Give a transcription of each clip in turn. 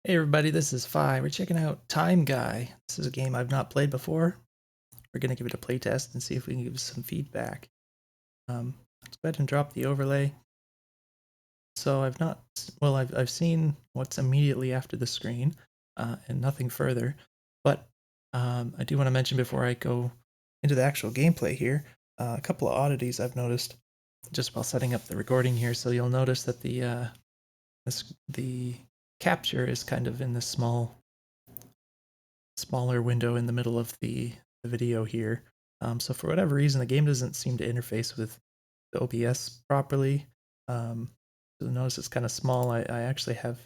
Hey everybody, this is Fi. We're checking out Time Guy. This is a game I've not played before. We're going to give it a playtest and see if we can give some feedback. Let's go ahead and drop the overlay. So I've seen what's immediately after the screen and nothing further. But I do want to mention before I go into the actual gameplay here, a couple of oddities I've noticed just while setting up the recording here. So you'll notice that the capture is kind of in this smaller window in the middle of the video here. So for whatever reason, the game doesn't seem to interface with the OBS properly. So notice it's kind of small. I actually have,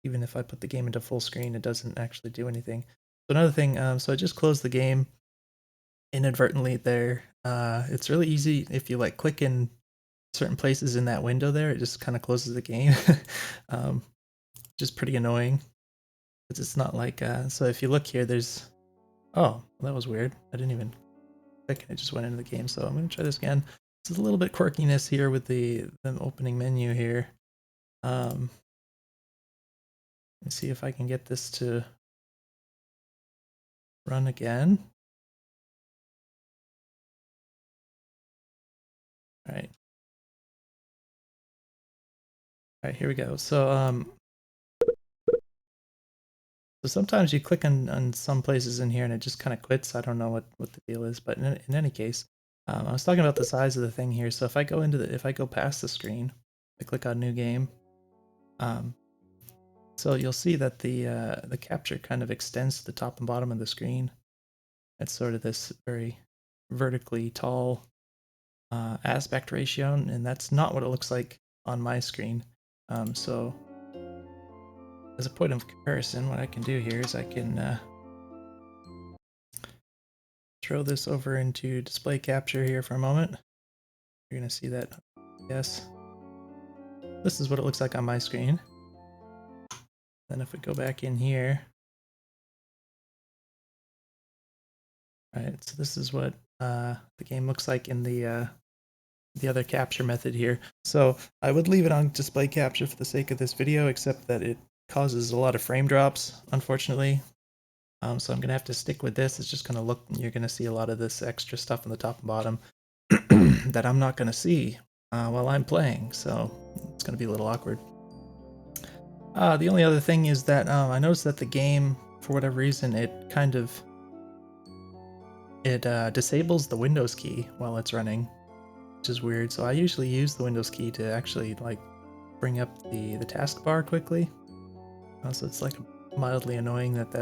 even if I put the game into full screen, it doesn't actually do anything. So another thing, so I just closed the game inadvertently there. It's really easy if you like click in certain places in that window there, it just kind of closes the game. um, just pretty annoying. It's not like, so if you look here, there's, oh, that was weird. I didn't even click and it just went into the game. So I'm going to try this again. There's a little bit quirkiness here with the opening menu here. Let me see if I can get this to run again. All right. All right, here we go. So sometimes you click on some places in here and it just kind of quits. I don't know what the deal is, but in any case, I was talking about the size of the thing here. So if I go past the screen, I click on new game. So you'll see that the capture kind of extends to the top and bottom of the screen. It's sort of this very vertically tall aspect ratio, and that's not what it looks like on my screen. So as a point of comparison, what I can do here is I can throw this over into display capture here for a moment. You're gonna see that, yes. This is what it looks like on my screen. Then if we go back in here, right, so this is what the game looks like in the other capture method here. So I would leave it on display capture for the sake of this video, except that it causes a lot of frame drops, unfortunately. So I'm gonna have to stick with this. It's just gonna look, you're gonna see a lot of this extra stuff on the top and bottom that I'm not gonna see while I'm playing. So it's gonna be a little awkward. The only other thing is that I noticed that the game, for whatever reason, it kind of disables the Windows key while it's running, which is weird. So I usually use the Windows key to actually like bring up the taskbar quickly. So it's like mildly annoying that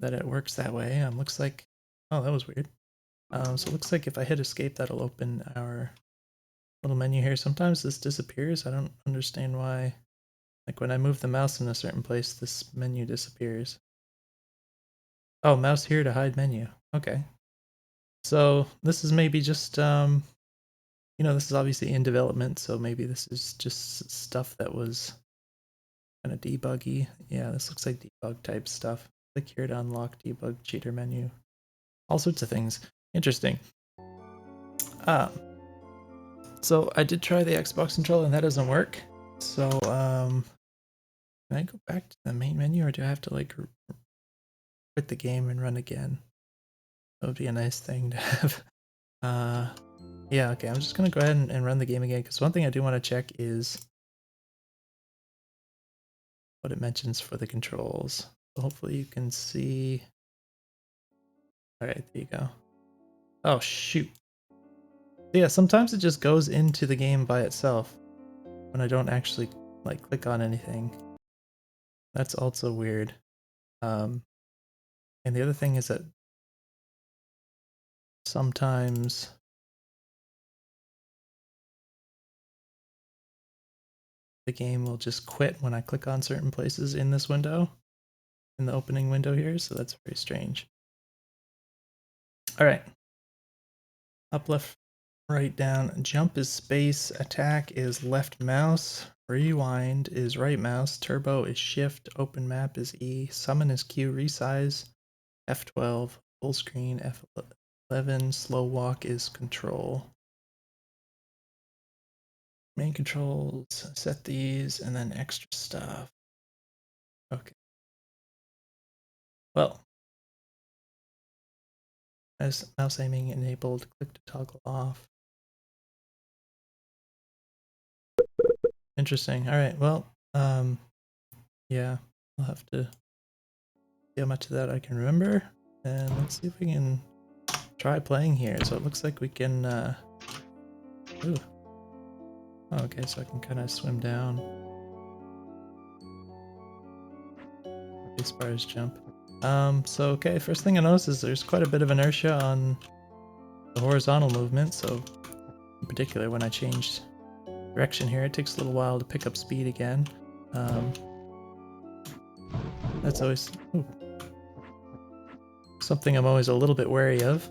it works that way. Looks like, oh, that was weird. So it looks like if I hit escape, that'll open our little menu here. Sometimes this disappears. I don't understand why. Like when I move the mouse in a certain place, this menu disappears. Oh, mouse here to hide menu. Okay. So this is maybe just this is obviously in development, so maybe this is just stuff that was kind of debuggy. Yeah, this looks like debug type stuff. Click here to unlock debug cheater menu. All sorts of things. Interesting. So I did try the Xbox controller and that doesn't work. So can I go back to the main menu or do I have to like quit the game and run again? That would be a nice thing to have. Yeah, okay, I'm just gonna go ahead and run the game again because one thing I do want to check is what it mentions for the controls. So hopefully you can see. Alright, there you go. Oh shoot. Yeah, sometimes it just goes into the game by itself when I don't actually like click on anything. That's also weird. And the other thing is that sometimes the game will just quit when I click on certain places in this window, in the opening window here, so that's very strange. Alright. Up, left, right, down. Jump is space, attack is left mouse, rewind is right mouse, turbo is shift, open map is E, summon is Q, resize F12, full screen F11, slow walk is control. Main controls, set these, and then extra stuff. Okay. Well, as mouse aiming enabled, click to toggle off. Interesting. All right. Well, yeah, I'll have to see how much of that I can remember, and let's see if we can try playing here. So it looks like we can. Ooh. Oh, okay, so I can kind of swim down. As far as jump. So okay, first thing I notice is there's quite a bit of inertia on the horizontal movement. So in particular, when I changed direction here, it takes a little while to pick up speed again. That's always something I'm always a little bit wary of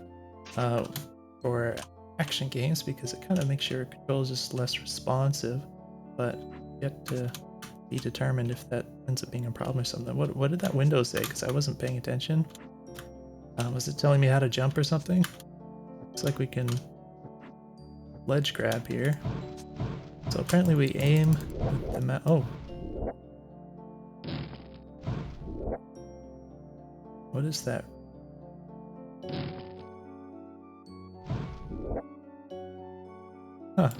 for action games because it kind of makes your controls just less responsive, but yet to be determined if that ends up being a problem or something. What did that window say? Because I wasn't paying attention. Was it telling me how to jump or something? Looks like we can ledge grab here. So apparently we aim with the mouse. Oh. What is that? Huh.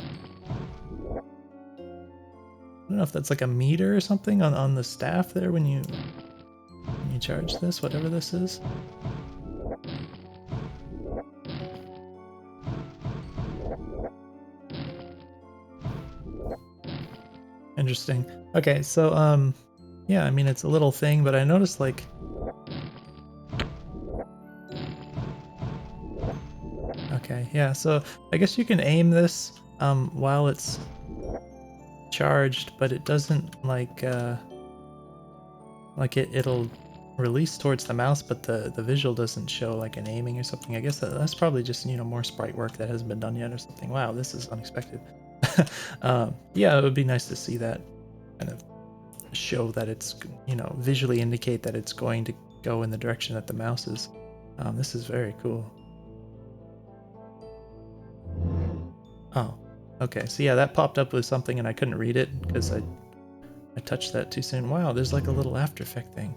I don't know if that's like a meter or something on the staff there when you charge this, whatever this is. Interesting. Okay, so yeah, I mean it's a little thing, but I noticed like okay, yeah, so I guess you can aim this while it's charged, but it doesn't like it'll release towards the mouse, but the visual doesn't show like an aiming or something. I guess that's probably just, you know, more sprite work that hasn't been done yet or something. Wow, this is unexpected. Yeah, it would be nice to see that kind of show that it's, you know, visually indicate that it's going to go in the direction that the mouse is. This is very cool. Oh, okay. So yeah, that popped up with something and I couldn't read it because I touched that too soon. Wow, there's like a little After Effect thing.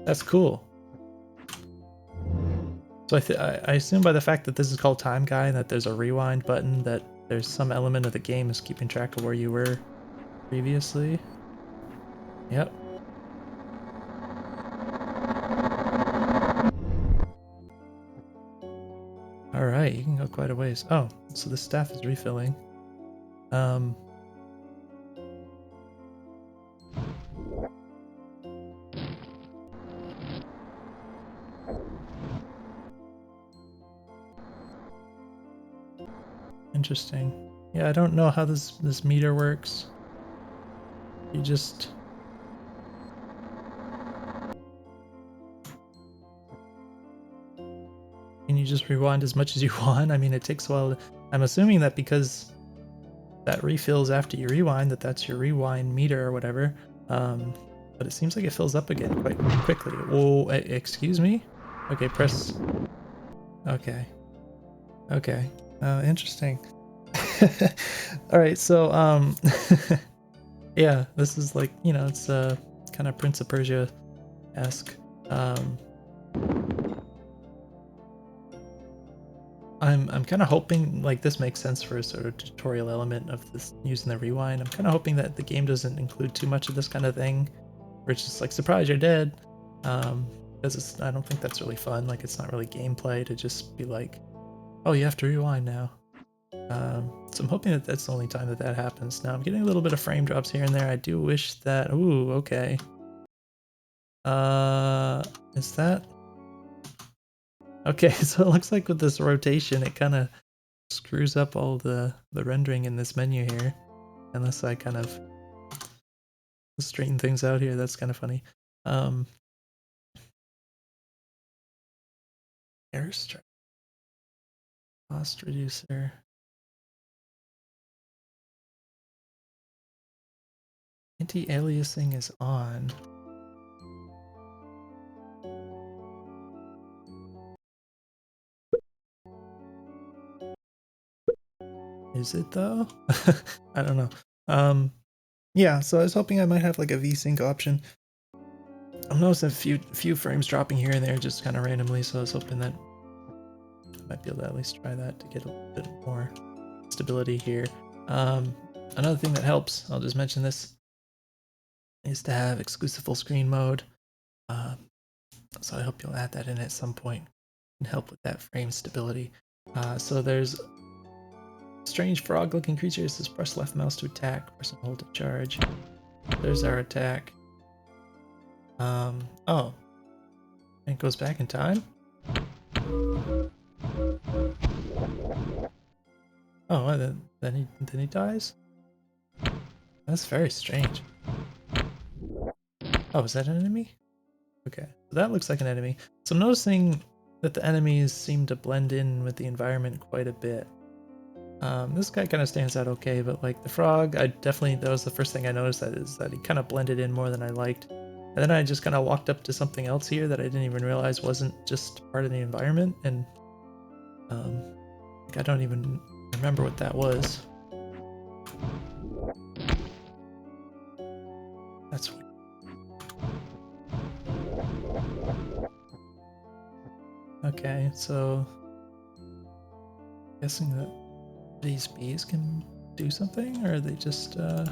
That's cool. So I assume by the fact that this is called Time Guy that there's a rewind button, that there's some element of the game is keeping track of where you were previously. Yep. Alright, you can go quite a ways. Oh, so the staff is refilling. Interesting. Yeah, I don't know how this meter works. You just... Can you just rewind as much as you want? I mean, it takes a while to... I'm assuming that because that refills after you rewind, that's your rewind meter or whatever. But it seems like it fills up again quite quickly. Oh, excuse me? Okay, press... Okay. Okay. Interesting. Alright, so, yeah, this is like, you know, it's kind of Prince of Persia-esque. I'm kind of hoping like this makes sense for a sort of tutorial element of this using the rewind. I'm kind of hoping that the game doesn't include too much of this kind of thing, where it's just like surprise you're dead, because I don't think that's really fun. Like it's not really gameplay to just be like, oh you have to rewind now. So I'm hoping that that's the only time that happens. Now I'm getting a little bit of frame drops here and there. I do wish that. Ooh, okay. Is that? Okay, so it looks like with this rotation, it kind of screws up all the rendering in this menu here. Unless I kind of straighten things out here, that's kind of funny. Airstrike. Cost reducer. Anti-aliasing is on. Is it though? I don't know. Yeah, so I was hoping I might have like a VSync option. I'm noticing a few frames dropping here and there just kind of randomly, so I was hoping that I might be able to at least try that to get a little bit more stability here. Another thing that helps, I'll just mention this, is to have exclusive full screen mode. So I hope you'll add that in at some point and help with that frame stability. So there's strange frog-looking creatures. Says press left mouse to attack, press and hold to charge. There's our attack. Oh, and it goes back in time. Oh, then he dies. That's very strange. Oh, is that an enemy? Okay, so that looks like an enemy. So I'm noticing that the enemies seem to blend in with the environment quite a bit. This guy kind of stands out okay, but like the frog, that was the first thing I noticed, that he kind of blended in more than I liked. And then I just kind of walked up to something else here that I didn't even realize wasn't just part of the environment, and I don't even remember what that was. That's weird. Okay, so guessing that these bees can do something, or are they just okay,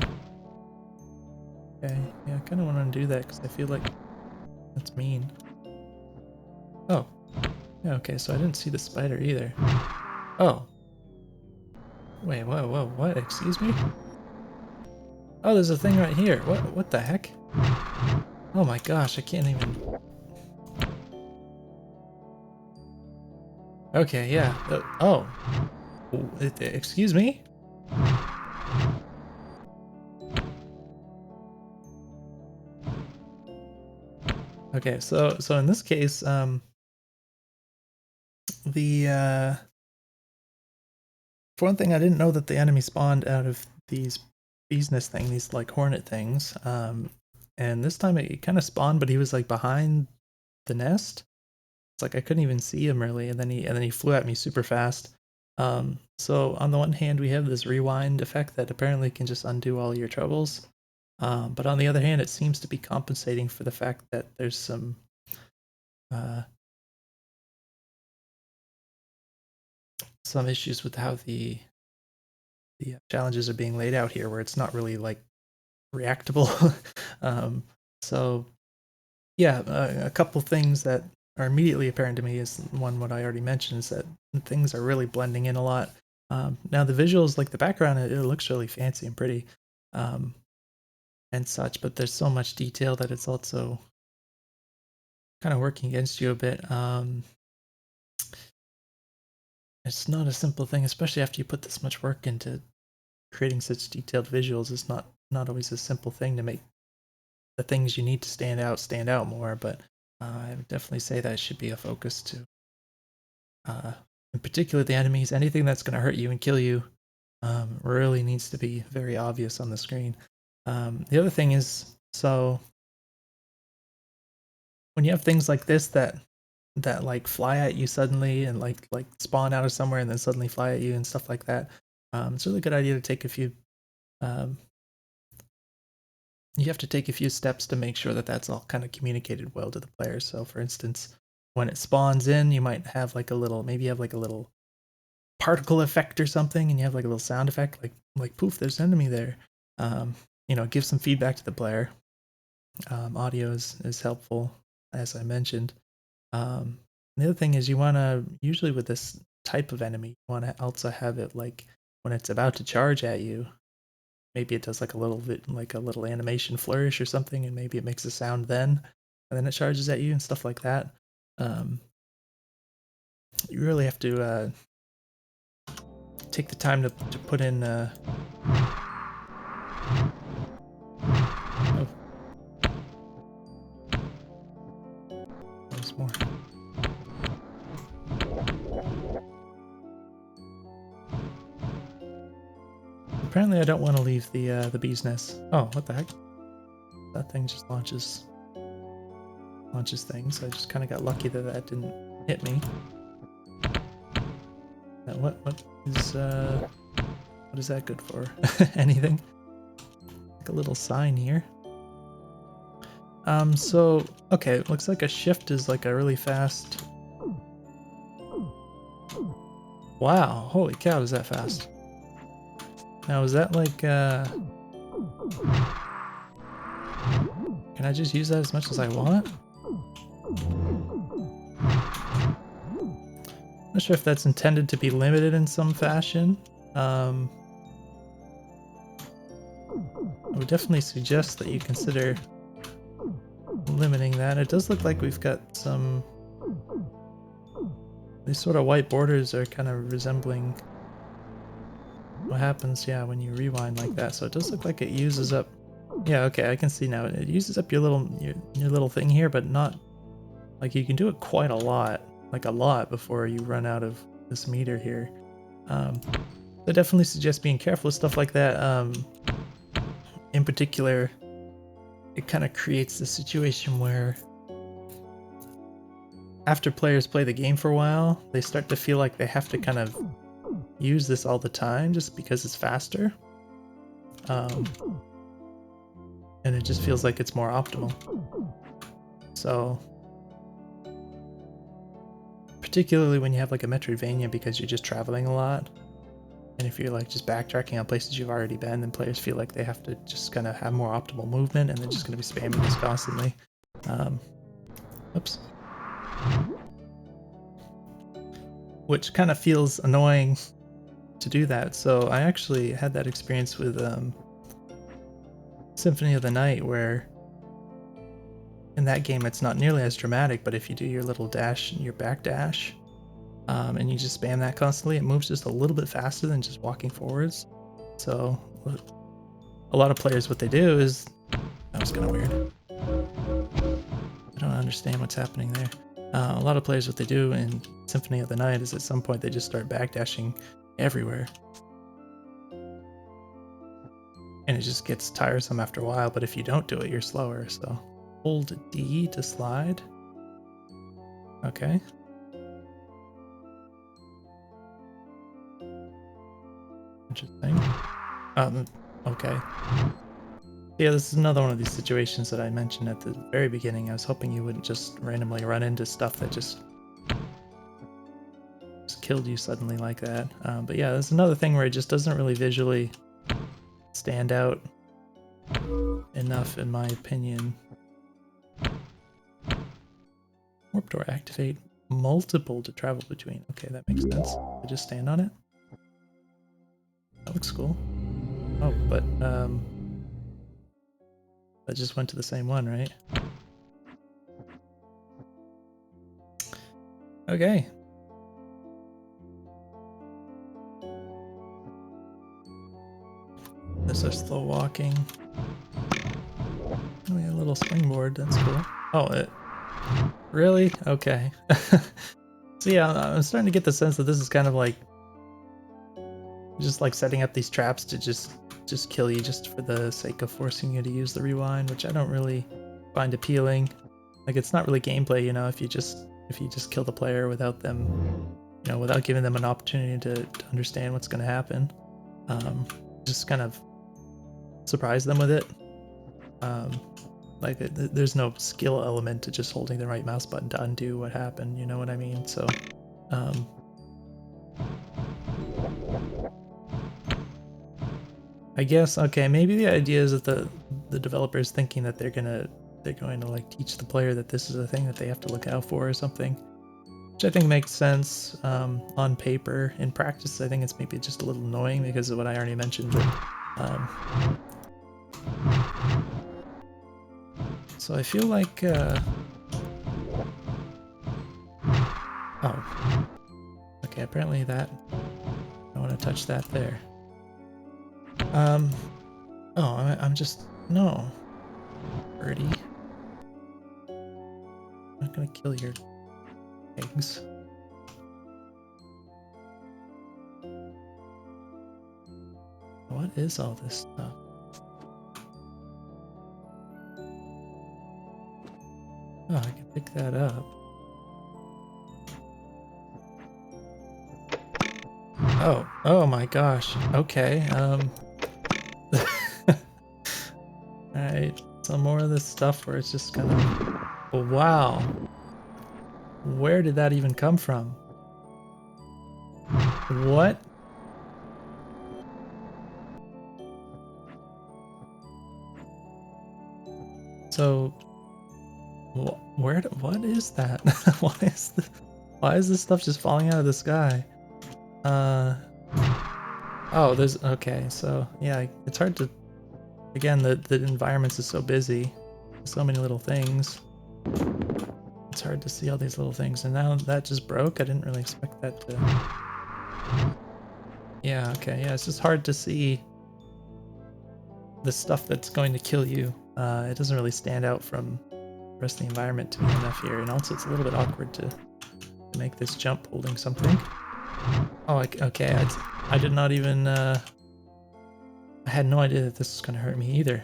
yeah, I kind of want to undo that because I feel like that's mean. Oh, yeah, okay, so I didn't see the spider either. Oh, wait, whoa, what? Excuse me? Oh, there's a thing right here. What the heck? Oh my gosh, I can't even. Okay, yeah. Oh, excuse me? Okay, so in this case, the for one thing, I didn't know that the enemy spawned out of these bee's nest thing, these like hornet things. And this time it kind of spawned, but he was like behind the nest. It's like I couldn't even see him really, and then he flew at me super fast. So on the one hand, we have this rewind effect that apparently can just undo all your troubles. But on the other hand, it seems to be compensating for the fact that there's uh, some issues with how the challenges are being laid out here, where it's not really like reactable. So yeah, a couple things that are immediately apparent to me is one, what I already mentioned, is that things are really blending in a lot. Now the visuals, like the background, it looks really fancy and pretty, and such, but there's so much detail that it's also kind of working against you a bit. It's not a simple thing, especially after you put this much work into creating such detailed visuals. It's not always a simple thing to make the things you need to stand out more, but I would definitely say that should be a focus to, in particular, the enemies. Anything that's going to hurt you and kill you really needs to be very obvious on the screen. The other thing is, so when you have things like this that like fly at you suddenly and like spawn out of somewhere and then suddenly fly at you and stuff like that, it's a really good idea to take a few. Um, you have to take a few steps to make sure that that's all kind of communicated well to the player. So, for instance, when it spawns in, you might have like a little, maybe you have like a little particle effect or something, and you have like a little sound effect, like poof, there's an enemy there. Give some feedback to the player. Audio is helpful, as I mentioned. The other thing is you want to, usually with this type of enemy, you want to also have it like when it's about to charge at you, maybe it does like a little bit, like a little animation flourish or something, and maybe it makes a sound then, and then it charges at you and stuff like that. You really have to take the time to put in. Oh, there's more. Apparently, I don't want to leave the bee's nest. Oh, what the heck? That thing just launches things. I just kind of got lucky that didn't hit me. What is What is that good for? Anything? Like a little sign here. So, okay, it looks like a shift is like a really fast... Wow, holy cow, is that fast? Now, is that like, can I just use that as much as I want? Not sure if that's intended to be limited in some fashion. I would definitely suggest that you consider limiting that. It does look like we've got some... These sort of white borders are kind of resembling what happens, yeah, when you rewind like that. So it does look like it uses up... Yeah, okay, I can see now. It uses up your little thing here, but not... Like, you can do it quite a lot. Like, a lot before you run out of this meter here. I definitely suggest being careful with stuff like that. In particular, it kind of creates the situation where after players play the game for a while, they start to feel like they have to kind of use this all the time just because it's faster. And it just feels like it's more optimal. So, particularly when you have like a Metroidvania because you're just traveling a lot, and if you're like just backtracking on places you've already been, then players feel like they have to just kind of have more optimal movement, and they're just going to be spamming this constantly. Oops. Which kind of feels annoying to do that. So I actually had that experience with Symphony of the Night, where in that game it's not nearly as dramatic, but if you do your little dash, your back dash, and you just spam that constantly, it moves just a little bit faster than just walking forwards. So a lot of players, what they do is... That was kind of weird. I don't understand what's happening there. A lot of players, what they do in Symphony of the Night is at some point they just start backdashing everywhere. And it just gets tiresome after a while, but if you don't do it, you're slower, so... Hold D to slide. Okay. Interesting. Okay. Yeah, this is another one of these situations that I mentioned at the very beginning. I was hoping you wouldn't just randomly run into stuff that just killed you suddenly like that. But yeah, there's another thing where it just doesn't really visually stand out enough, in my opinion. Warp door activate multiple to travel between. Okay, that makes sense. I just stand on it. That looks cool. Oh, but that just went to the same one, right? Okay. This is slow walking. Oh, we got a little springboard. That's cool. Oh, it... Really? Okay. So yeah, I'm starting to get the sense that this is kind of like just like setting up these traps to just kill you just for the sake of forcing you to use the rewind, which I don't really find appealing. Like, it's not really gameplay, you know, if you just kill the player without them, you know, without giving them an opportunity to understand what's going to happen. Just kind of surprise them with it. Like, there's no skill element to just holding the right mouse button to undo what happened, you know what I mean? So, I guess, okay, maybe the idea is that the developer is thinking that they're going to like teach the player that this is a thing that they have to look out for or something, which I think makes sense on paper. In practice, I think it's maybe just a little annoying because of what I already mentioned. But, so I feel like, oh, okay, apparently that, I want to touch that there. Oh, I'm just, no, birdie. I'm not gonna kill your eggs. What is all this stuff? Oh, I can pick that up. Oh my gosh. Okay. Alright. Some more of this stuff where it's just kind of... Oh, wow. Where did that even come from? What? So, what is that? Why is this stuff just falling out of the sky? Oh, there's, okay, so, yeah, it's hard to, again, the environment is so busy, so many little things. It's hard to see all these little things, and now that just broke. I didn't really expect that to... Yeah, okay, yeah, it's just hard to see the stuff that's going to kill you. It doesn't really stand out from the rest of the environment to me enough here, and also it's a little bit awkward to make this jump holding something. Oh, okay, I did not even... I had no idea that this was going to hurt me either.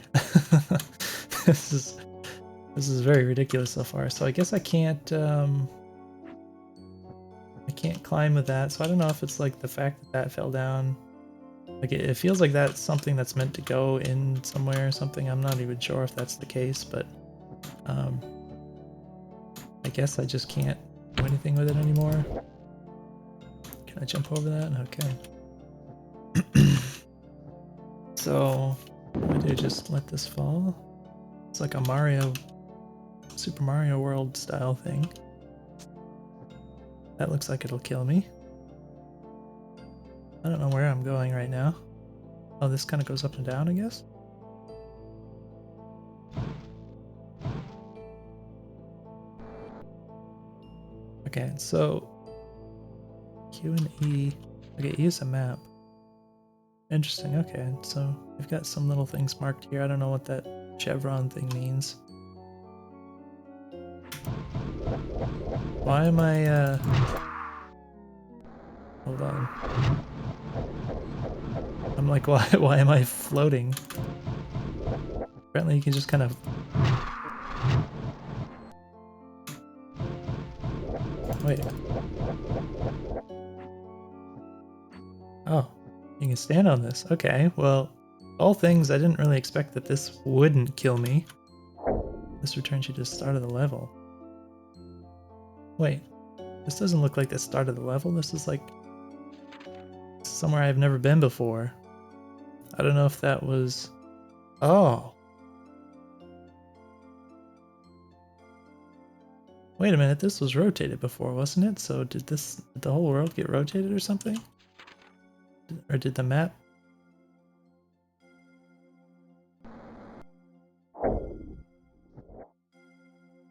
This is very ridiculous so far. So I guess I can't climb with that. So I don't know if it's like the fact that that fell down. Like it feels like that's something that's meant to go in somewhere or something. I'm not even sure if that's the case, but I guess I just can't do anything with it anymore. Can I jump over that? Okay. So what do I do? Just let this fall? It's like a Super Mario World style thing. That looks like it'll kill me. I don't know where I'm going right now. Oh, this kind of goes up and down, I guess? Okay, so Q and E. Okay, E is a map. Interesting, okay, so we've got some little things marked here. I don't know what that chevron thing means. Why am I, hold on. I'm like, why am I floating? Apparently you can just kind of... Wait. Oh, you can stand on this. Okay, well, all things, I didn't really expect that this wouldn't kill me. This returns you to the start of the level. Wait, this doesn't look like the start of the level. This is like somewhere I've never been before. I don't know if that was... Oh. Wait a minute, this was rotated before, wasn't it? So did the whole world get rotated or something? Or did the map...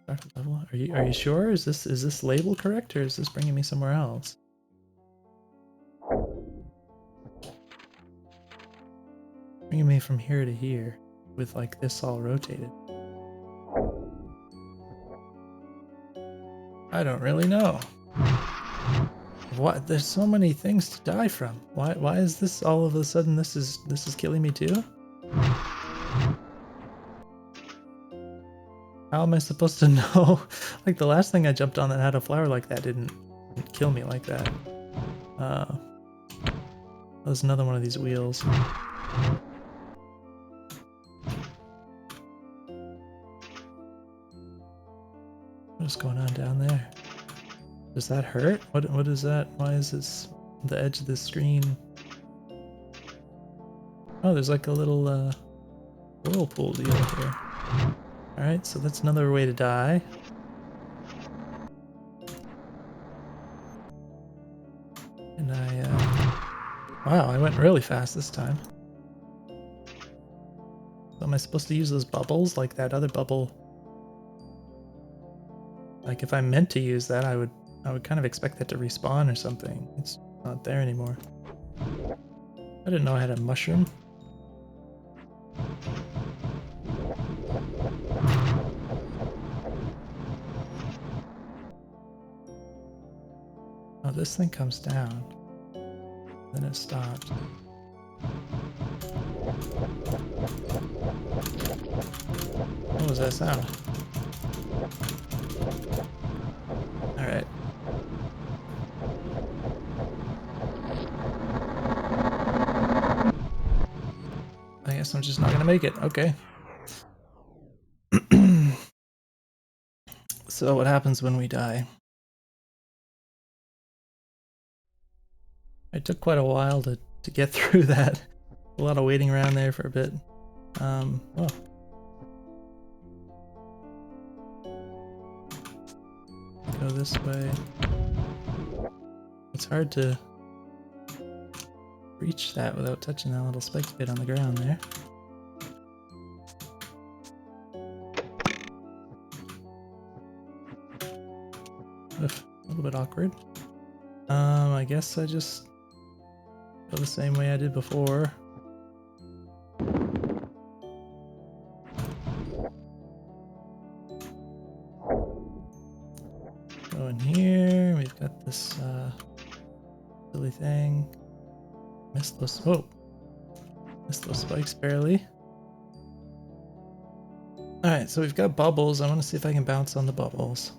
Start the level? Are you sure? Is this label correct, or is this bringing me somewhere else? Bringing me from here to here with like this all rotated. I don't really know. What? There's so many things to die from. Why is this all of a sudden this is killing me too? How am I supposed to know? Like the last thing I jumped on that had a flower like that didn't kill me like that. There's another one of these wheels. What's going on down there? Does that hurt? What is that? Why is this the edge of the screen? Oh, there's like a little whirlpool deal here. Alright, so that's another way to die. And wow, I went really fast this time. So am I supposed to use those bubbles like that other bubble? Like if I meant to use that, I would kind of expect that to respawn or something. It's not there anymore. I didn't know I had a mushroom. Oh, this thing comes down. Then it stops. What was that sound? Alright. guess I'm just not gonna make it. Okay. So what happens when we die? It took quite a while to get through that. A lot of waiting around there for a bit. Oh. Go this way. It's hard to reach that without touching that little spike bit on the ground there. Oof, a little bit awkward. I guess I just go the same way I did before. Go in here. We've got this silly thing. Missed those. Whoa! Missed those spikes barely. Alright, so we've got bubbles. I want to see if I can bounce on the bubbles.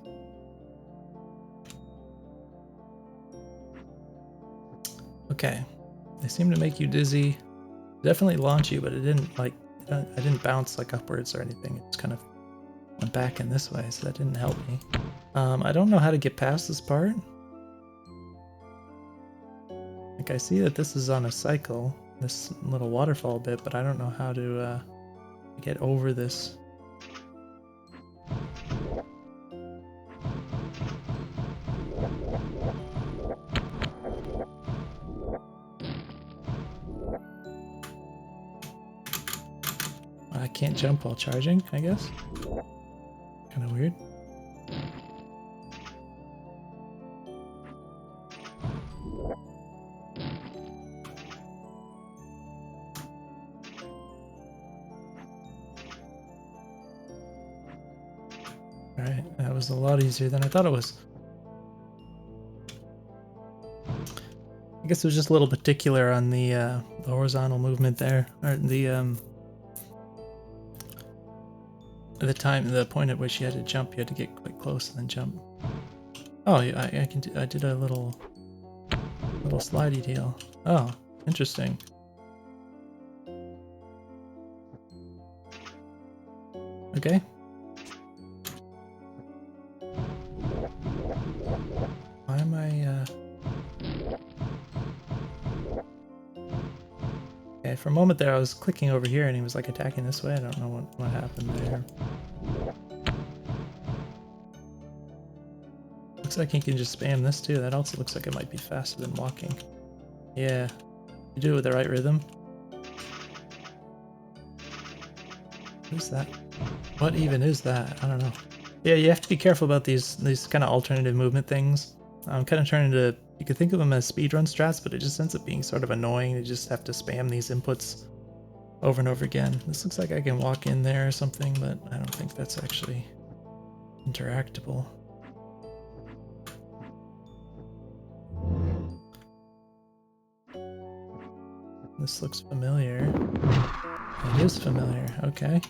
Okay. They seem to make you dizzy. Definitely launch you, but it didn't like... I didn't bounce like upwards or anything. It just kind of went back in this way, so that didn't help me. I don't know how to get past this part. Like, I see that this is on a cycle, this little waterfall bit, but I don't know how to get over this. I can't jump while charging, I guess. Kind of weird. Alright, that was a lot easier than I thought it was. I guess it was just a little particular on the horizontal movement there, or the point at which you had to jump. You had to get quite close and then jump. Oh, yeah, I did a little slidey deal. Oh, interesting. Okay. Why am I, Okay, for a moment there I was clicking over here and he was like attacking this way. I don't know what happened there. Looks like he can just spam this too. That also looks like it might be faster than walking. Yeah, you do it with the right rhythm. What is that? What even is that? I don't know. Yeah, you have to be careful about these kind of alternative movement things. I'm kind of trying to... You could think of them as speedrun strats, but it just ends up being sort of annoying. You just have to spam these inputs over and over again. This looks like I can walk in there or something, but I don't think that's actually interactable. This looks familiar. It is familiar, okay.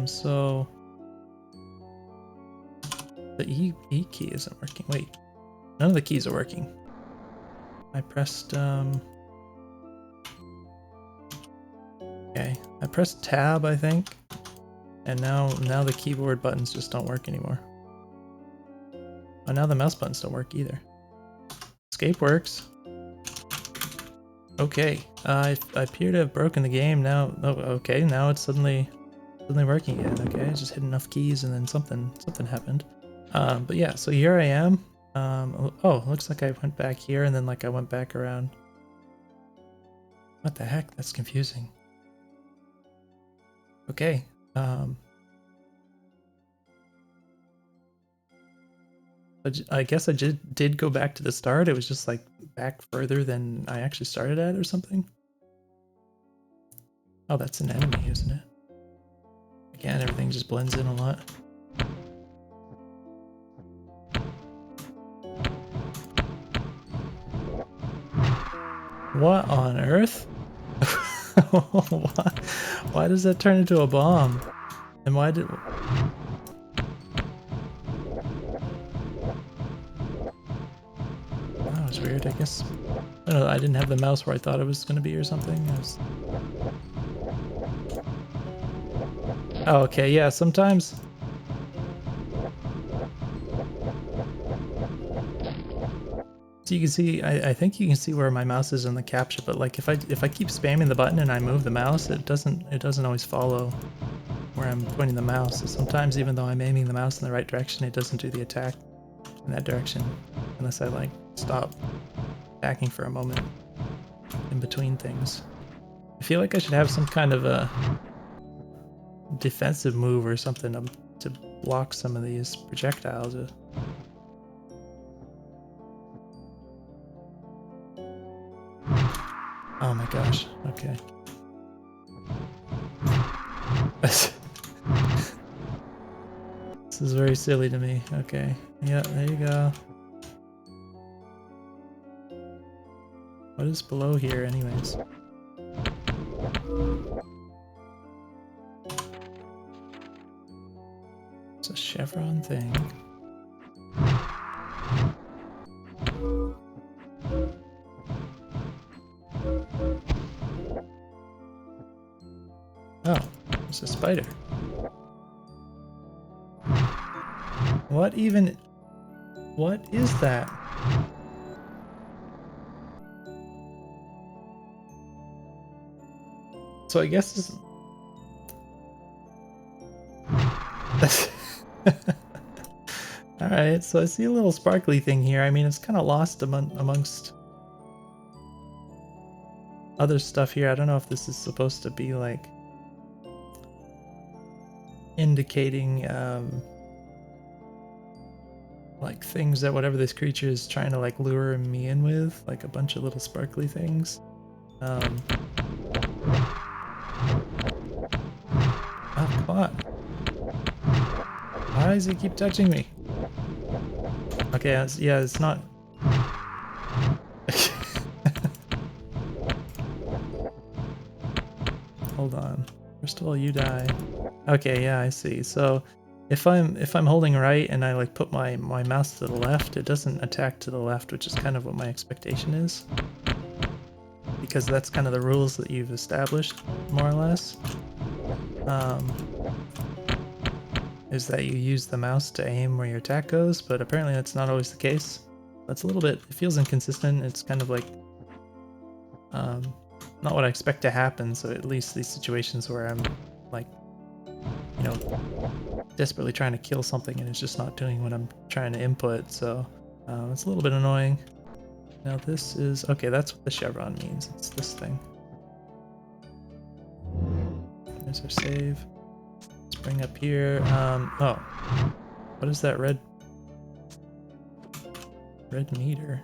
So... The E key isn't working. Wait. None of the keys are working. I pressed, Okay. I pressed tab, I think. And now the keyboard buttons just don't work anymore. Oh, now the mouse buttons don't work either. Escape works. Okay. I appear to have broken the game now. Oh, okay. Now it's suddenly working again. Okay. I just hit enough keys and then something happened. But yeah, so here I am. Oh, looks like I went back here and then like I went back around. What the heck? That's confusing. Okay. I guess I did go back to the start. It was just like back further than I actually started at or something. Oh, that's an enemy, isn't it? Again, everything just blends in a lot. What on earth? Why does that turn into a bomb? And why did... That was weird, I guess. I don't know, I didn't have the mouse where I thought it was going to be or something. Oh, okay, yeah, sometimes. So you can see, I think you can see where my mouse is in the capture, but like if I keep spamming the button and I move the mouse, it doesn't always follow where I'm pointing the mouse. So sometimes even though I'm aiming the mouse in the right direction, it doesn't do the attack in that direction unless I like stop attacking for a moment in between things. I feel like I should have some kind of a defensive move or something to block some of these projectiles. Oh my gosh, okay. This is very silly to me. Okay, yeah, there you go. What is below here anyways? It's a chevron thing. Oh, it's a spider. What even? What is that? So I guess this... Alright, so I see a little sparkly thing here. I mean, it's kind of lost amongst other stuff here. I don't know if this is supposed to be like indicating like things that whatever this creature is trying to like lure me in with, like a bunch of little sparkly things. Oh, come on. Why does he keep touching me? Okay, yeah, it's not... Hold on. First of all, you die. Okay, yeah, I see. So if I'm holding right and I like put my mouse to the left, it doesn't attack to the left, which is kind of what my expectation is. Because that's kind of the rules that you've established, more or less. Is that you use the mouse to aim where your attack goes, but apparently that's not always the case. That's a little bit, it feels inconsistent. It's kind of like, not what I expect to happen, so at least these situations where I'm like, you know, desperately trying to kill something and it's just not doing what I'm trying to input, so it's a little bit annoying. Now this is, okay, that's what the chevron means. It's this thing. There's our save. Let's bring up here. Oh, what is that red meter?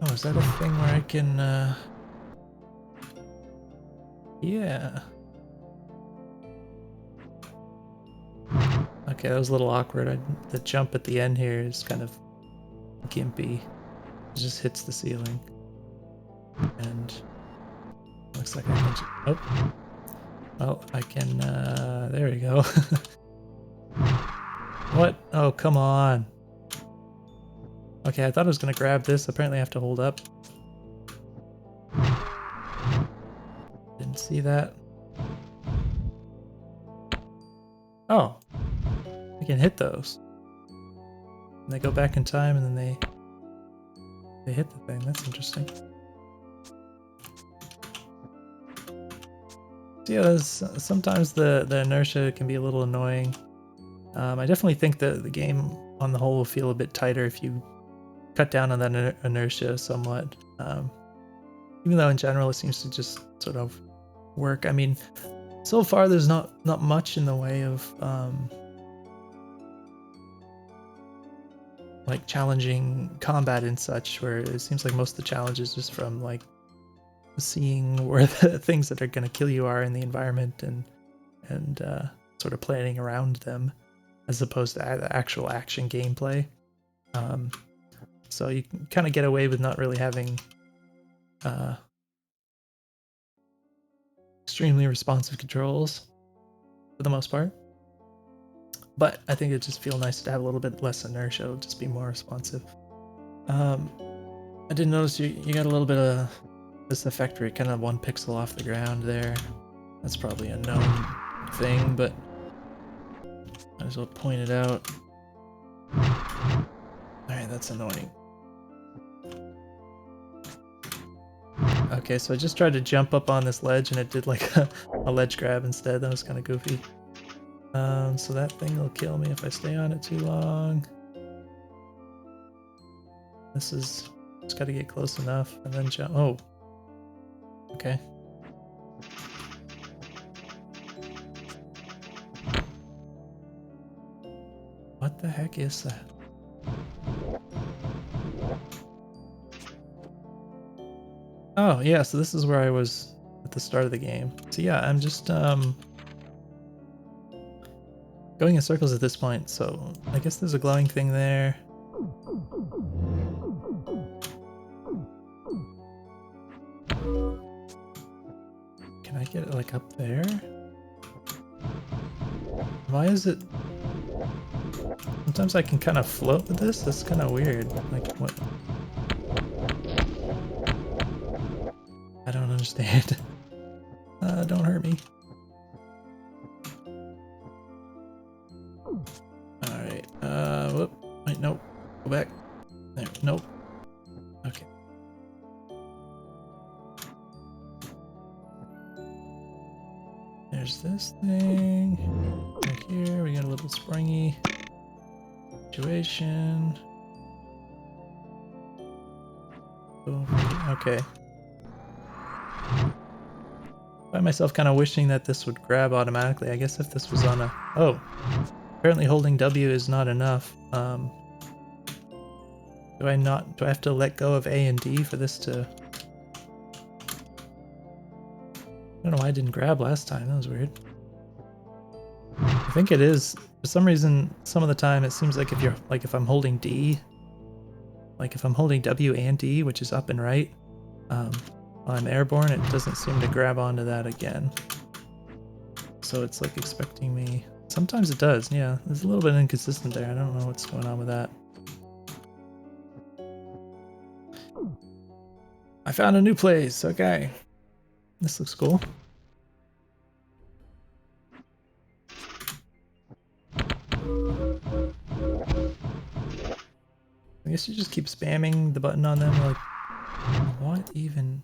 Oh, is that a thing where I can, yeah. Okay, that was a little awkward. The jump at the end here is kind of gimpy. It just hits the ceiling. And looks like I can just, oh. Well, I can, there we go. What? Oh, come on. Okay, I thought I was gonna grab this. Apparently I have to hold up. Didn't see that. Oh. I can hit those. And they go back in time and then they hit the thing. That's interesting. So yeah, sometimes the inertia can be a little annoying. I definitely think that the game on the whole will feel a bit tighter if you cut down on that inertia somewhat. Even though in general it seems to just sort of work. I mean, so far there's not much in the way of like challenging combat and such, where it seems like most of the challenge is just from like seeing where the things that are going to kill you are in the environment and sort of planning around them, as opposed to actual action gameplay. So you can kind of get away with not really having extremely responsive controls for the most part. But I think it just feels nice to have a little bit less inertia, just be more responsive. I did notice you got a little bit of this effect where you're kind of 1 pixel off the ground there. That's probably a known thing, but might as well point it out. Alright, that's annoying. Okay, so I just tried to jump up on this ledge and it did like a ledge grab instead. That was kind of goofy. So that thing will kill me if I stay on it too long. This is just got to get close enough and then jump. Oh, okay. What the heck is that? Oh yeah, so this is where I was at the start of the game. So yeah, I'm just going in circles at this point. So I guess there's a glowing thing there. Can I get it like up there? Why is it? Sometimes I can kind of float with this. That's kind of weird. Like what? I don't understand. Don't hurt me. Alright, whoop. Wait, nope. Go back. There, nope. Okay. There's this thing. Right here, we got a little springy situation. Okay. I find myself kind of wishing that this would grab automatically. I guess if this was on a... Oh! Apparently holding W is not enough. Do I have to let go of A and D for this to... I don't know why I didn't grab last time. That was weird. I think it is. For some reason, some of the time it seems like if I'm holding D, like if I'm holding W and D, which is up and right, while I'm airborne, it doesn't seem to grab onto that again. So it's like expecting me. Sometimes it does, yeah. It's a little bit inconsistent there. I don't know what's going on with that. I found a new place. Okay. This looks cool. I guess you just keep spamming the button on them, like, what even?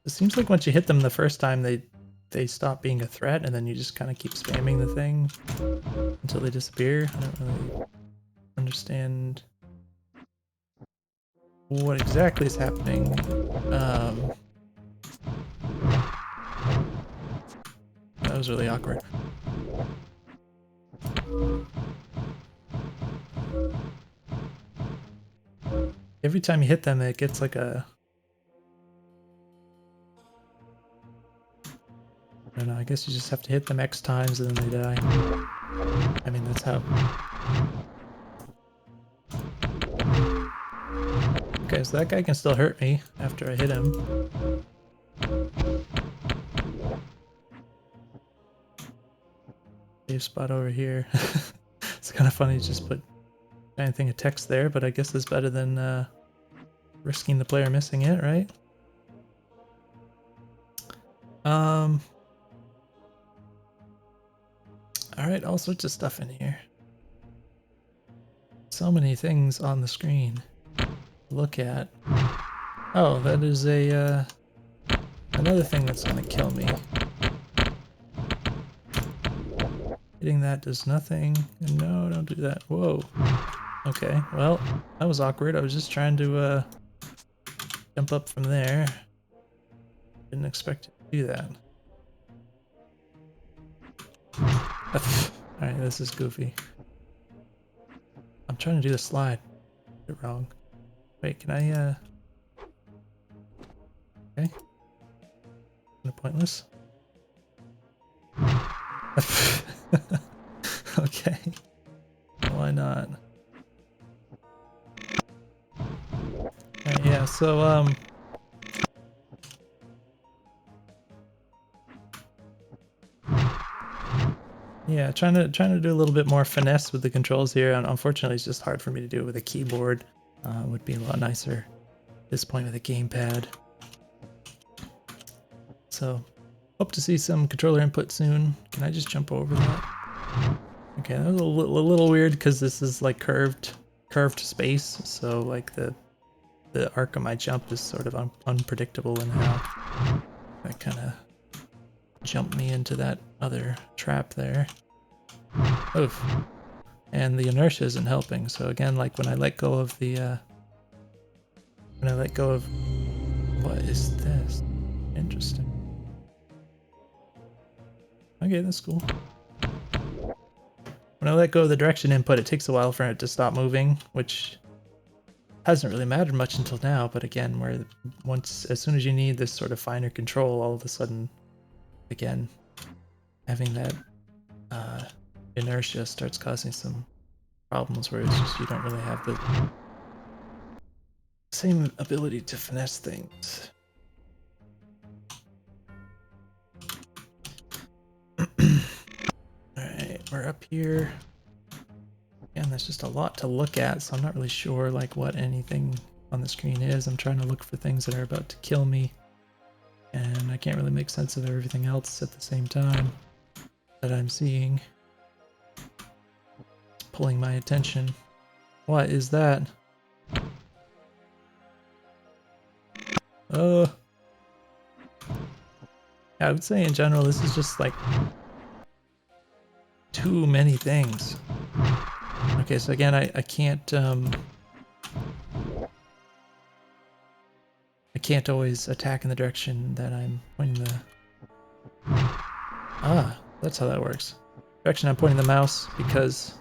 It seems like once you hit them the first time, they stop being a threat, and then you just kind of keep spamming the thing until they disappear. I don't really understand what exactly is happening. That was really awkward. Every time you hit them, it gets like a... I don't know, I guess you just have to hit them X times and then they die. I mean, that's how... Okay, so that guy can still hurt me after I hit him. Save spot over here. It's kind of funny to just put anything of text there, but I guess it's better than risking the player missing it, right? Alright, all sorts of stuff in here. So many things on the screen to look at. Oh, that is a another thing that's gonna kill me. Hitting that does nothing. No, don't do that. Whoa. Okay, well, that was awkward. I was just trying to jump up from there. Didn't expect it to do that. Alright, this is goofy. I'm trying to do the slide. Did it wrong. Wait, can I okay. Kind of pointless. Okay. Why not? Alright, yeah, so Yeah, trying to do a little bit more finesse with the controls here, and unfortunately it's just hard for me to do it with a keyboard. Would be a lot nicer at this point with a gamepad. So, hope to see some controller input soon. Can I just jump over that? Okay, that was a little weird because this is like curved space, so like the arc of my jump is sort of unpredictable in how that kind of jumped me into that other trap there. Oof. And the inertia isn't helping, so again, like when I let go of the, when I let go of... What is this? Interesting. Okay, that's cool. When I let go of the direction input, it takes a while for it to stop moving, which hasn't really mattered much until now, but again, where as soon as you need this sort of finer control, all of a sudden, again, having that inertia starts causing some problems where it's just you don't really have the same ability to finesse things. Alright, we're up here. And there's just a lot to look at, so I'm not really sure like what anything on the screen is. I'm trying to look for things that are about to kill me, and I can't really make sense of everything else at the same time that I'm seeing. It's pulling my attention. What is that? Oh. I would say in general this is just like too many things. Okay, so again I can't always attack in the direction that I'm pointing the... Ah, that's how that works. Direction I'm pointing the mouse because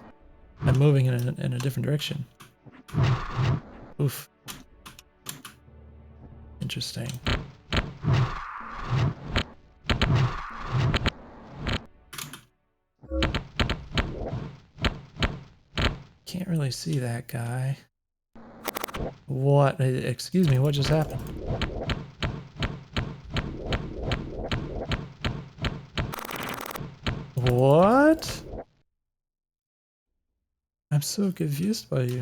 I'm moving in a different direction. Oof. Interesting. Can't really see that guy. What? Excuse me, what just happened? What? I'm so confused by you.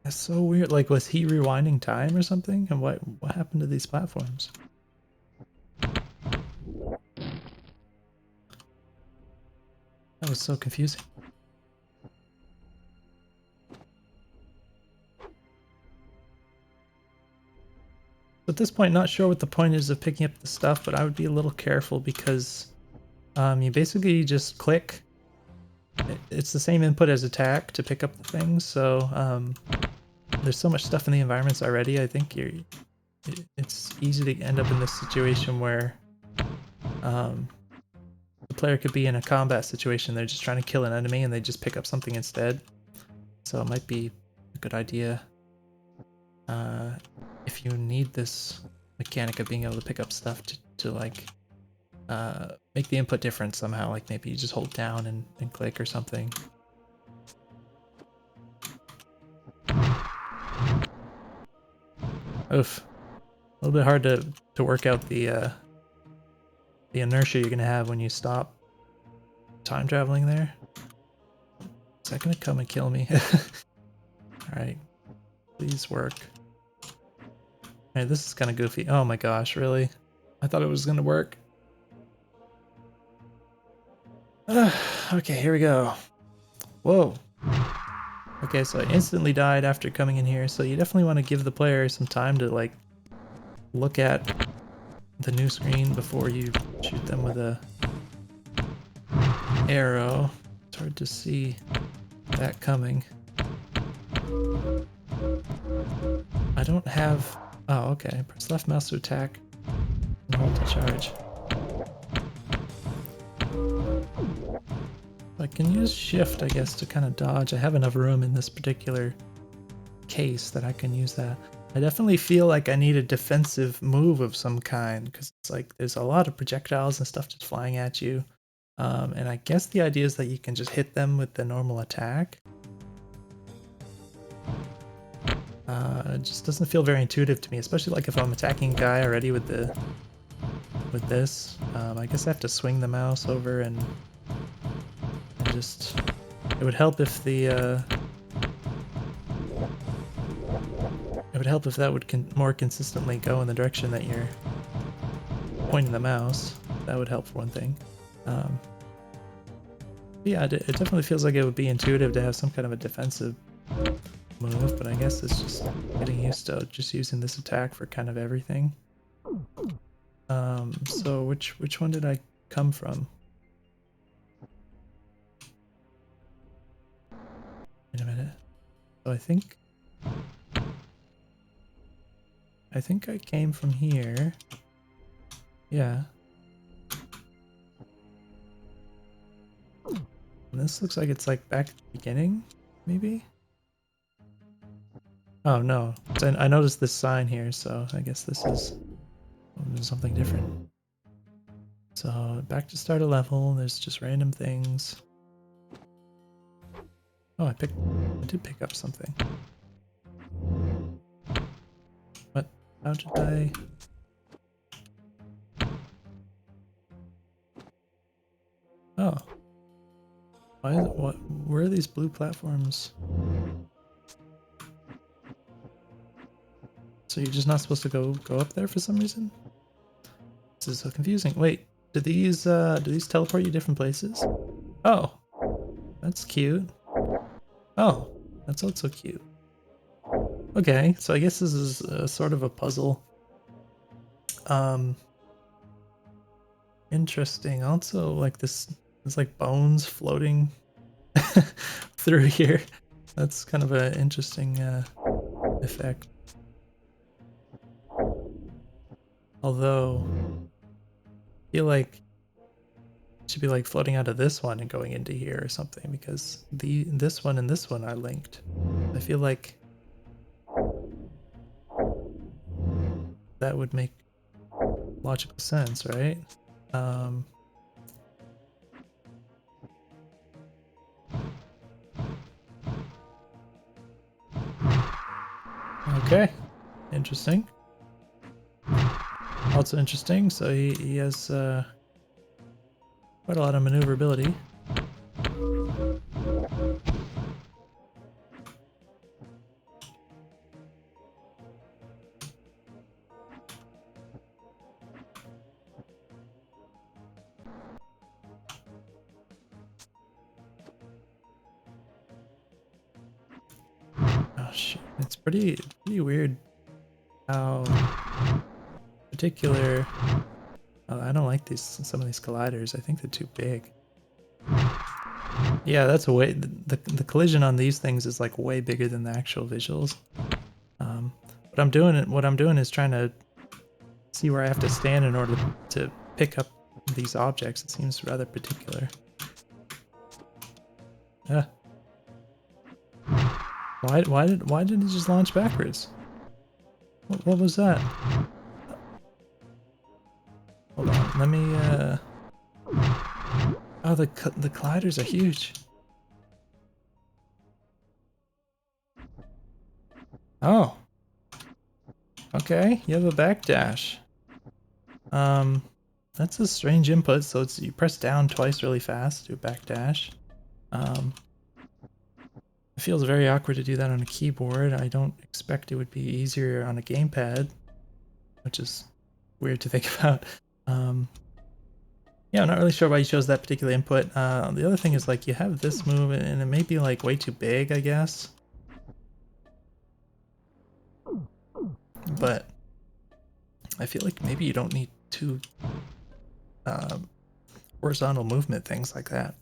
That's so weird. Like, was he rewinding time or something? And what happened to these platforms? That was so confusing. At this point, not sure what the point is of picking up the stuff, but I would be a little careful because you basically just click. It's the same input as attack to pick up the things, so there's so much stuff in the environments already. I think it's easy to end up in this situation where the player could be in a combat situation. They're just trying to kill an enemy and they just pick up something instead. So it might be a good idea if you need this mechanic of being able to pick up stuff to like make the input different somehow. Like maybe you just hold down and click or something. Oof. A little bit hard to work out the inertia you're gonna have when you stop time traveling there. Is that gonna come and kill me? Alright. Please work. Alright, this is kinda goofy. Oh my gosh, really? I thought it was gonna work. Okay, here we go. Whoa. Okay, so I instantly died after coming in here, so you definitely want to give the player some time to like look at the new screen before you shoot them with a arrow. It's hard to see that coming. I don't have... Oh, okay. Press left mouse to attack and hold to charge. I can use shift, I guess, to kind of dodge. I have enough room in this particular case that I can use that. I definitely feel like I need a defensive move of some kind because it's like there's a lot of projectiles and stuff just flying at you. And I guess the idea is that you can just hit them with the normal attack. It just doesn't feel very intuitive to me, especially like if I'm attacking a guy already with this. I guess I have to swing the mouse over and just. It would help if the. It would help if that would more consistently go in the direction that you're pointing the mouse. That would help for one thing. Yeah, it definitely feels like it would be intuitive to have some kind of a defensive move, but I guess it's just getting used to just using this attack for kind of everything. So which one did I come from? Wait a minute. So I think I came from here. Yeah. And this looks like it's like back at the beginning, maybe? Oh no. I noticed this sign here, so I guess this is something different. So back to start a level, there's just random things. Oh, I did pick up something. What? How did I? Oh. What? Where are these blue platforms? So you're just not supposed to go up there for some reason? This is so confusing. Wait, do these teleport you different places? Oh, that's cute. Oh, that's also cute. Okay, so I guess this is sort of a puzzle. Interesting. Also, like there's like bones floating through here. That's kind of an interesting effect. Although, I feel like it should be like floating out of this one and going into here or something, because this one and this one are linked. I feel like that would make logical sense, right? Okay, interesting. Also interesting, so he has quite a lot of maneuverability. Oh shit, it's pretty weird how particular. Oh, I don't like some of these colliders. I think they're too big. Yeah, that's way the collision on these things is like way bigger than the actual visuals. What I'm doing is trying to see where I have to stand in order to pick up these objects. It seems rather particular. Why did it just launch backwards? What was that? Hold on, let me oh, the colliders are huge. Oh. Okay, you have a backdash. That's a strange input, so you press down twice really fast to do a backdash. It feels very awkward to do that on a keyboard. I don't expect it would be easier on a gamepad, which is weird to think about. Yeah, I'm not really sure why you chose that particular input. The other thing is like you have this move and it may be like way too big, I guess. But I feel like maybe you don't need two horizontal movement things like that.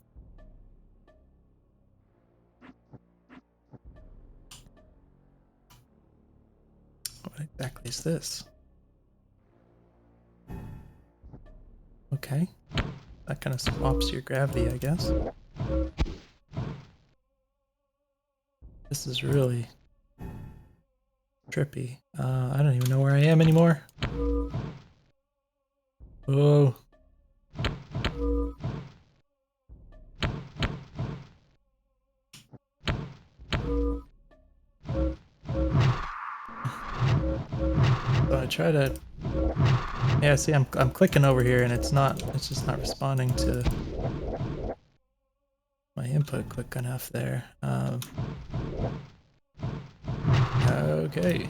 What exactly is this? Okay. That kind of swaps your gravity, I guess. This is really trippy. I don't even know where I am anymore. Oh. So I try to... Yeah, see, I'm clicking over here and it's just not responding to my input quick enough there. Okay.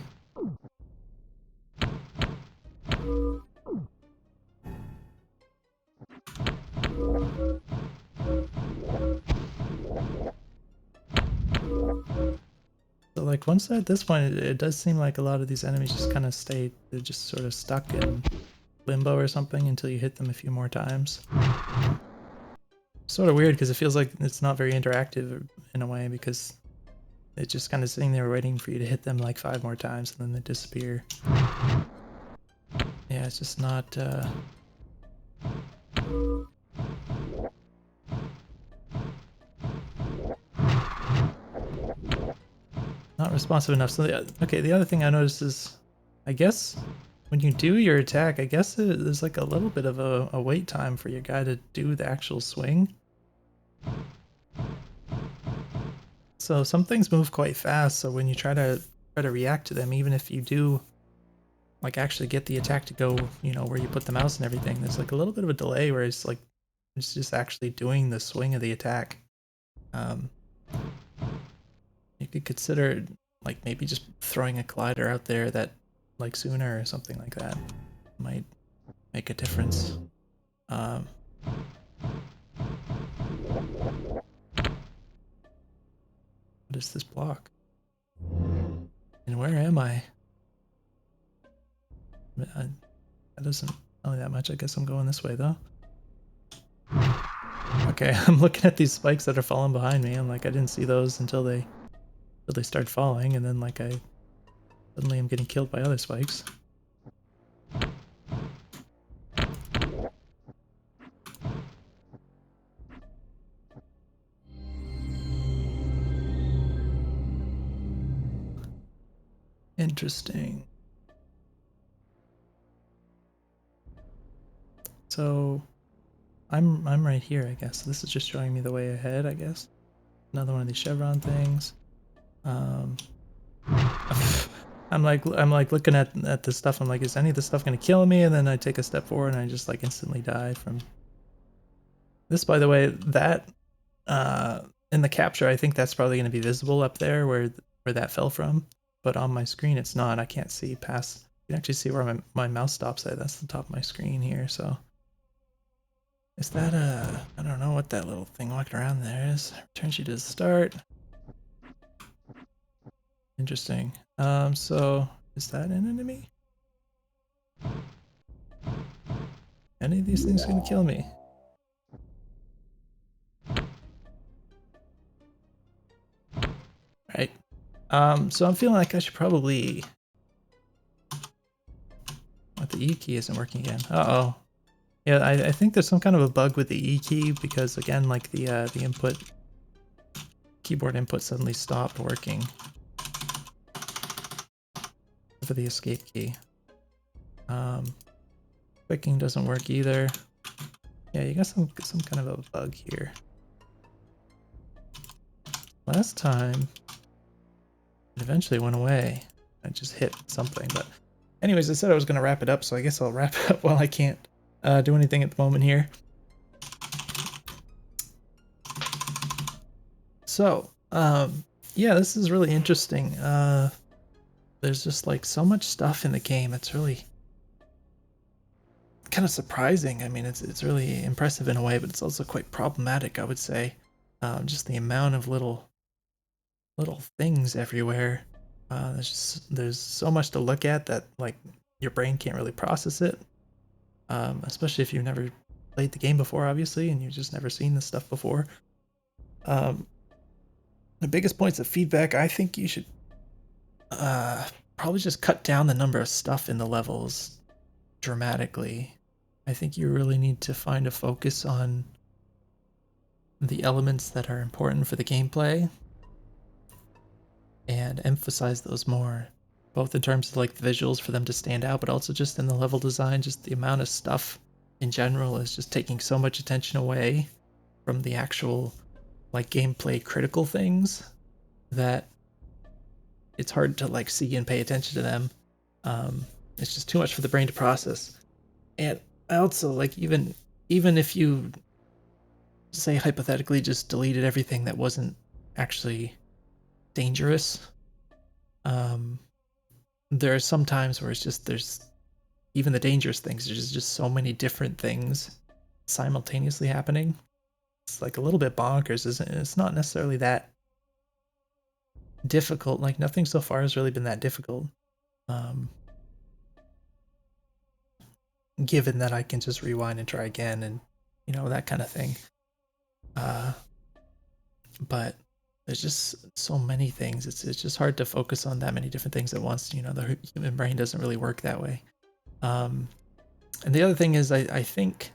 So like once at this point, it does seem like a lot of these enemies just kind of they're just sort of stuck in limbo or something until you hit them a few more times. Sort of weird because it feels like it's not very interactive in a way because it's just kind of sitting there waiting for you to hit them like 5 more times and then they disappear. Yeah, it's just not... Not responsive enough. So the other thing I noticed is, I guess when you do your attack, I guess there's like a little bit of a wait time for your guy to do the actual swing. So some things move quite fast, so when you try to react to them, even if you do like actually get the attack to go, you know, where you put the mouse and everything, there's like a little bit of a delay where it's like it's just actually doing the swing of the attack. You could consider like maybe just throwing a collider out there that like sooner or something like that might make a difference. What is this block? And where am I? That doesn't tell me that much. I guess I'm going this way though. Okay, I'm looking at these spikes that are falling behind me. I'm like, I didn't see those until they start falling, and then like I suddenly am getting killed by other spikes. Interesting. So I'm right here, I guess. This is just showing me the way ahead, I guess. Another one of these chevron things. I'm like looking at this stuff. I'm like, is any of this stuff gonna kill me? And then I take a step forward and I just like instantly die from this. By the way, that in the capture, I think that's probably gonna be visible up there where that fell from. But on my screen, it's not. I can't see past. You can actually see where my mouse stops at. That's the top of my screen here. So is that I don't know what that little thing walking around there is. Returns you to the start. Interesting. So is that an enemy? Any of these things gonna kill me? Right. So I'm feeling like I should probably... What, the E key isn't working again. Uh-oh. Yeah, I think there's some kind of a bug with the E key because again, like the input, keyboard input suddenly stopped working for the escape key. Clicking doesn't work either. Yeah, you got some kind of a bug here. Last time, it eventually went away. I just hit something, but anyways, I said I was going to wrap it up, so I guess I'll wrap it up while I can't do anything at the moment here. So, yeah, this is really interesting. There's just like so much stuff in the game. It's really kind of surprising. I mean, it's really impressive in a way, but it's also quite problematic, I would say. Just the amount of little things everywhere. There's so much to look at that like your brain can't really process it. Especially if you've never played the game before, obviously, and you've just never seen this stuff before. The biggest points of feedback, I think you should probably just cut down the number of stuff in the levels dramatically. I think you really need to find a focus on the elements that are important for the gameplay and emphasize those more, both in terms of like the visuals for them to stand out, but also just in the level design. Just the amount of stuff in general is just taking so much attention away from the actual like gameplay critical things that it's hard to like see and pay attention to them. it's just too much for the brain to process. And I also like even if you say hypothetically just deleted everything that wasn't actually dangerous, um, there are some times where it's just there's even the dangerous things. There's just so many different things simultaneously happening. It's like a little bit bonkers, isn't it? It's not necessarily that difficult. Like nothing so far has really been that difficult. Um, Given that I can just rewind and try again and that kind of thing. Uh, but there's just so many things. It's just hard to focus on that many different things at once. The human brain doesn't really work that way. And the other thing is, I think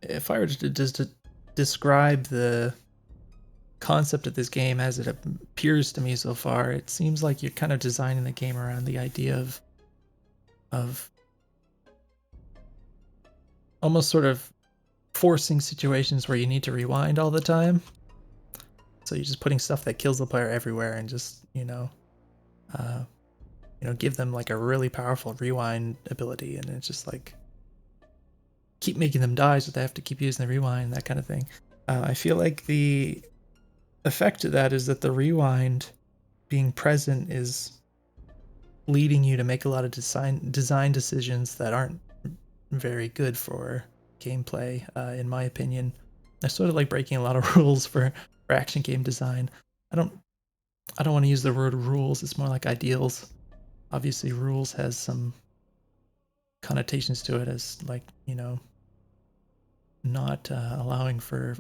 if I were to just to describe the concept of this game as it appears to me so far, it seems like you're kind of designing the game around the idea of almost sort of forcing situations where you need to rewind all the time. So you're just putting stuff that kills the player everywhere and just give them like a really powerful rewind ability, and it's just like keep making them die so they have to keep using the rewind, that kind of thing. I feel like the effect of that is that the rewind being present is leading you to make a lot of design decisions that aren't very good for gameplay, in my opinion. I sort of like breaking a lot of rules for action game design. I don't want to use the word rules. It's more like ideals. Obviously, rules has some connotations to it as like not allowing for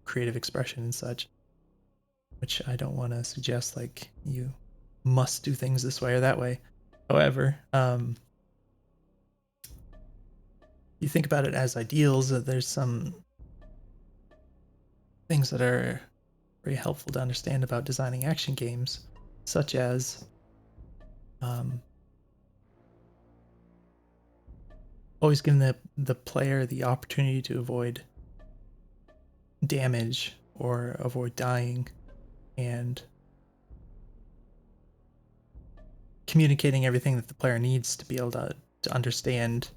creative expression and such, which I don't want to suggest like you must do things this way or that way. However, you think about it as ideals, there's some things that are very helpful to understand about designing action games, such as always giving the player the opportunity to avoid damage or avoid dying, and communicating everything that the player needs to be able to understand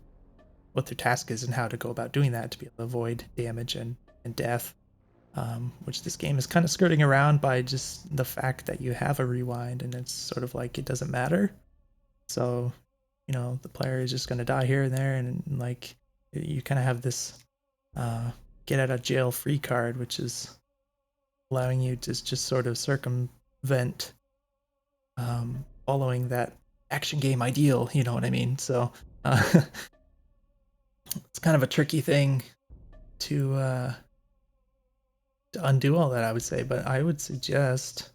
what their task is and how to go about doing that to be able to avoid damage and death, which this game is kind of skirting around by just the fact that you have a rewind, and it's sort of like it doesn't matter. So, the player is just going to die here and there, and like you kind of have this get out of jail free card, which is allowing you to just sort of circumvent following that action game ideal, you know what I mean? So it's kind of a tricky thing to undo all that, I would say, but I would suggest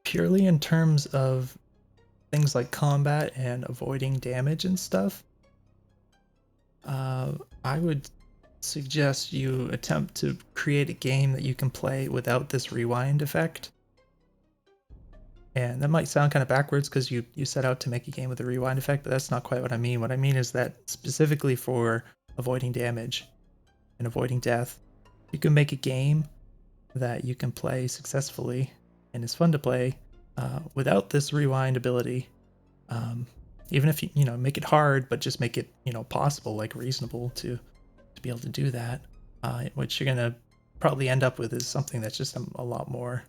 purely in terms of things like combat and avoiding damage and stuff, I would suggest you attempt to create a game that you can play without this rewind effect. And that might sound kind of backwards because you set out to make a game with a rewind effect, but that's not quite what I mean. What I mean is that specifically for avoiding damage and avoiding death, you can make a game that you can play successfully and is fun to play without this rewind ability. Even if you make it hard, but just make it possible, like reasonable to be able to do that. What you're gonna probably end up with is something that's just a lot more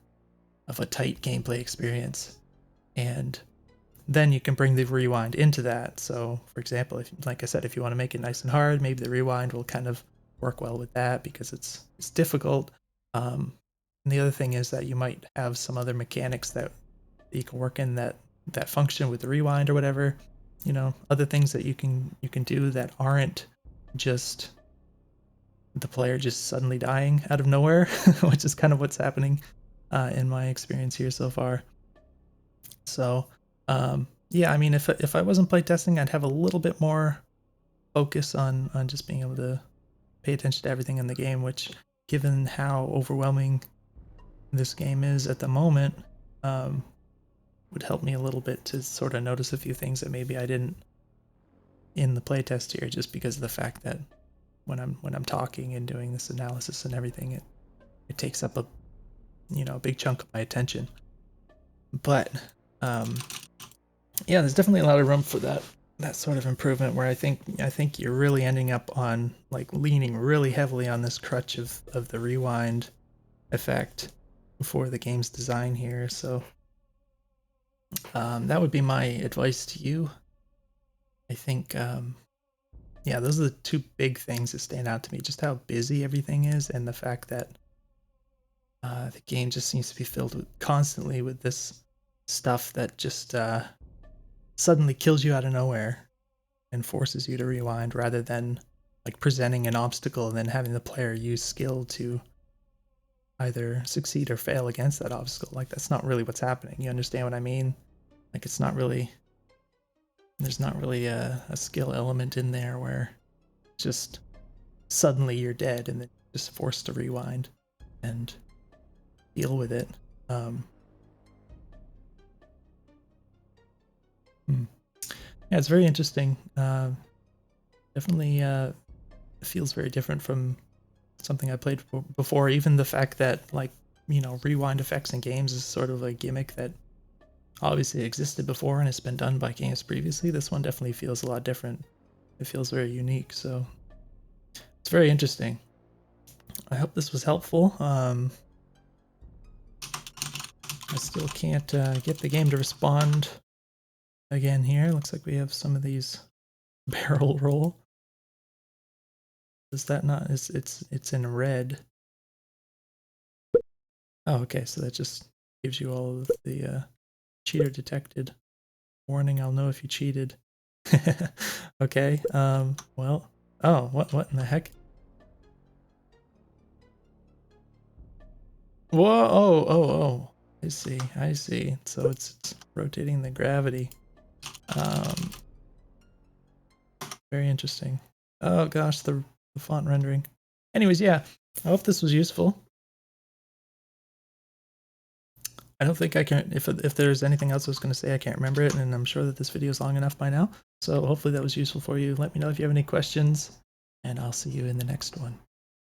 of a tight gameplay experience, and then you can bring the rewind into that. So, for example, if, like I said, if you want to make it nice and hard, maybe the rewind will kind of work well with that because it's difficult. And the other thing is that you might have some other mechanics that you can work in that function with the rewind or whatever. Other things that you can do that aren't just the player just suddenly dying out of nowhere, which is kind of what's happening in my experience here so far. So, yeah, I mean, if I wasn't playtesting, I'd have a little bit more focus on just being able to pay attention to everything in the game, which, given how overwhelming this game is at the moment, would help me a little bit to sort of notice a few things that maybe I didn't in the playtest here, just because of the fact that when I'm talking and doing this analysis and everything. It takes up a a big chunk of my attention. But yeah, there's definitely a lot of room for that sort of improvement where I think you're really ending up on like leaning really heavily on this crutch of the rewind effect for the game's design here. So that would be my advice to you. I think yeah, those are the two big things that stand out to me: just how busy everything is, and the fact that the game just seems to be filled constantly with this stuff that just suddenly kills you out of nowhere and forces you to rewind, rather than like presenting an obstacle and then having the player use skill to either succeed or fail against that obstacle. Like, that's not really what's happening. You understand what I mean? Like, there's not really a skill element in there where just suddenly you're dead and then just forced to rewind and deal with it. Yeah, it's very interesting. Definitely feels very different from something I played before. Even the fact that, like, rewind effects in games is sort of a gimmick that obviously existed before and has been done by games previously. This one definitely feels a lot different. It feels very unique, so it's very interesting. I hope this was helpful. I still can't get the game to respond again here. Looks like we have some of these barrel roll. Is that not? It's in red. Oh, okay. So that just gives you all of the cheater detected warning. I'll know if you cheated. Okay. Well. Oh, what in the heck? Whoa! Oh! I see. I see. So it's rotating the gravity. Um, Very interesting. Oh gosh, the font rendering. Anyways, yeah. I hope this was useful. I don't think I can. If there's anything else I was going to say, I can't remember it, and I'm sure that this video is long enough by now. So hopefully that was useful for you. Let me know if you have any questions, and I'll see you in the next one.